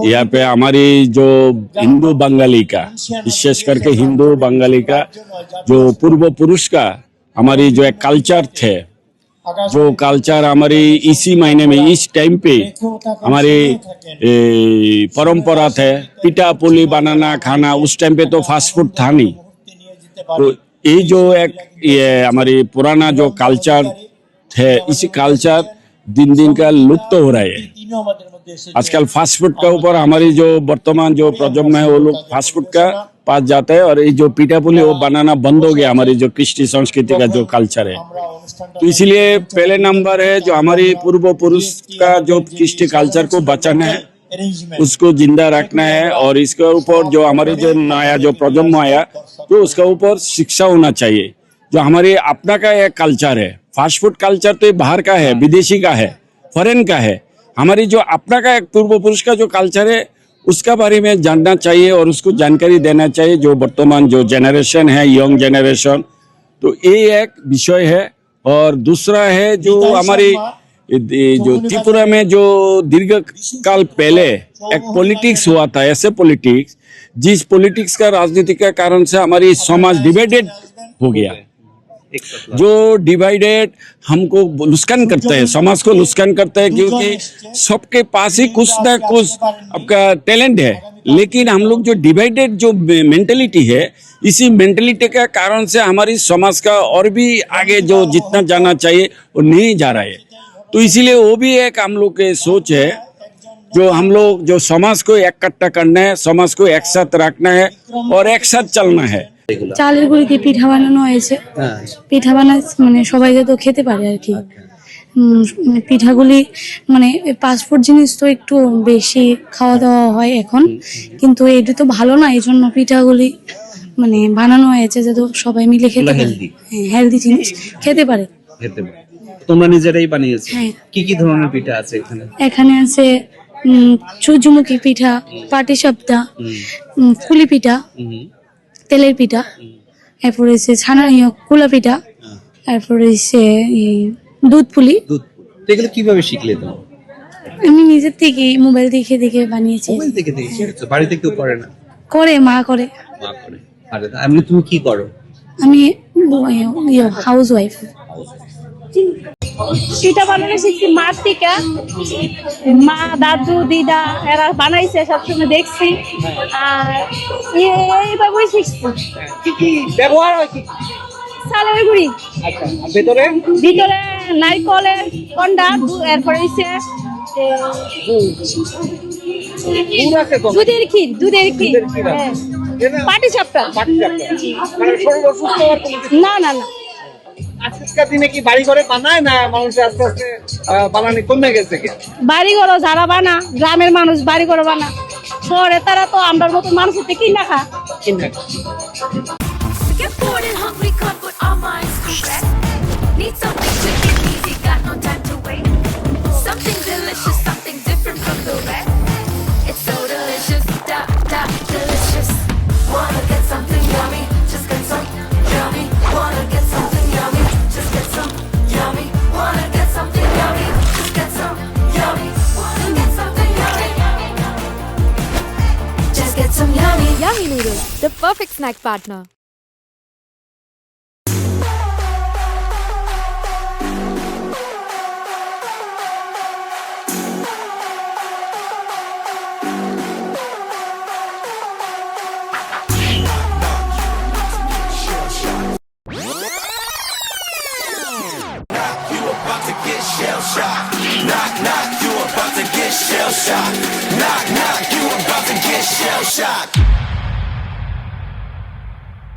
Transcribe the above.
यहाँ पे हमारी जो हिंदू बंगाली का, विशेष करके हिंदू बंगाली का जो पूर्व पुरुष का हमारी जो एक कल्चर थे, जो कल्चर हमारी इसी महीने में इस टाइम पे हमारी परंपरा थे, पिठा पुली बनाना खाना, उस टाइम पे तो फास्ट फूड था नहीं। तो ये जो एक ये हमारी पुराना जो कल्चर थे, इसी कल्चर दिन दिन का लुप्त हो रहा है। आजकल फास्ट फूड के ऊपर हमारी जो वर्तमान जो प्रजन्म है वो लोग फास्ट फूड का पास जाते हैं, और ये जो पिठा पुली वो बनाना बंद हो गया। हमारी जो कृष्टि संस्कृति का जो कल्चर है, तो इसीलिए पहले नंबर है जो हमारी पूर्व पुरुष का जो कृष्टि कल्चर को बचाना है, उसको जिंदा रखना है। और इसके ऊपर जो हमारे जो नया जो प्रजन्म आया, तो उसके ऊपर शिक्षा होना चाहिए। जो हमारे अपना का एक कल्चर है, फास्ट फूड कल्चर तो बाहर का है, विदेशी का है, फॉरेन का है। हमारी जो अपना का एक पूर्व पुरुष का जो कल्चर है, उसका बारे में जानना चाहिए और उसको जानकारी देना चाहिए जो वर्तमान जो जनरेशन है, यंग जनरेशन। तो ये एक विषय है। और दूसरा है जो हमारी जो त्रिपुरा में जो दीर्घ काल पहले एक पॉलिटिक्स हुआ था, ऐसे पॉलिटिक्स जिस पॉलिटिक्स का राजनीति के कारण से हमारी समाज डिवाइडेड हो गया। जो डिवाइडेड हमको नुकसान करता है, समाज को नुकसान करता है, क्योंकि सबके पास ही कुछ ना कुछ आपका टैलेंट है, लेकिन हम लोग जो डिवाइडेड जो मेंटेलिटी है, इसी मेंटेलिटी के कारण से हमारी समाज का और भी आगे जो जितना जाना चाहिए वो नहीं जा रहा है। तो इसीलिए वो भी एक हम लोग के सोच है, जो हम लोग जो समाज को इकट्ठा करना है, समाज को एक साथ रखना है और एक साथ चलना है। চালের গুঁড়ি দিয়ে পিঠা বানানো হয়েছে। পিঠা মানে সবাই যাতে খেতে পারে আর কি। পিঠাগুলি মানে ফাস্টফুড জিনিস তো একটু বেশি খাওয়া দাওয়া হয় এখন, কিন্তু এটা তো ভালো না, এই জন্য পিঠাগুলি মানে বানানো হয়েছে যাতে সবাই মিলে খেতে পারে, হেলদি জিনিস খেতে পারে। তোমরা নিজেরাই বানিয়েছো? কি কি ধরনের পিঠা আছে এখানে? এখানে আছে সূর্যমুখী পিঠা, পাটিসাপটা, পুলি পিঠা, তেলের পিঠা, এরপরে হচ্ছে ছানা কুলা পিঠা, এরপরে হচ্ছে দুধ পুলি। এগুলো কিভাবে শিখলে তুমি? আমি নিজের থেকে মোবাইল দেখে দেখে বানিয়েছি। মোবাইল দেখে দেখে শিখেছো? বাড়িতে কেউ করে না? করে, মা করে। মা করে। আরে এমনি তুমি কি করো? আমি হাউস ওয়াইফ। পিঠা বানানো শিখছি মার থেকে। মা, দাদু, দিদা এরা বানাইছে, সবসময় দেখছি, আর এইভাবেই শিখছি। কি কি ব্যবহার হয়? কি চালের গুঁড়ি, আচ্ছা, ভিতরে নারকেলের কন্ডা, এরপরে হচ্ছে দুধের ক্ষীর, হ্যাঁ, পাটিসাপটা। না না না, আজকের দিনে কি বাড়ি ঘরে বানায় না মানুষ আস্তে আস্তে বানানি কমে গেছে? বাড়ি ঘর যারা বানা, গ্রামের মানুষ বাড়ি ঘর বানা, শহরে তারা তো আমরা মতো মানুষের থেকে কিনা খা। Yummy noodles, the perfect snack partner. Knock, knock, you about to get shell shocked. Knock, knock, you about to get shell shocked.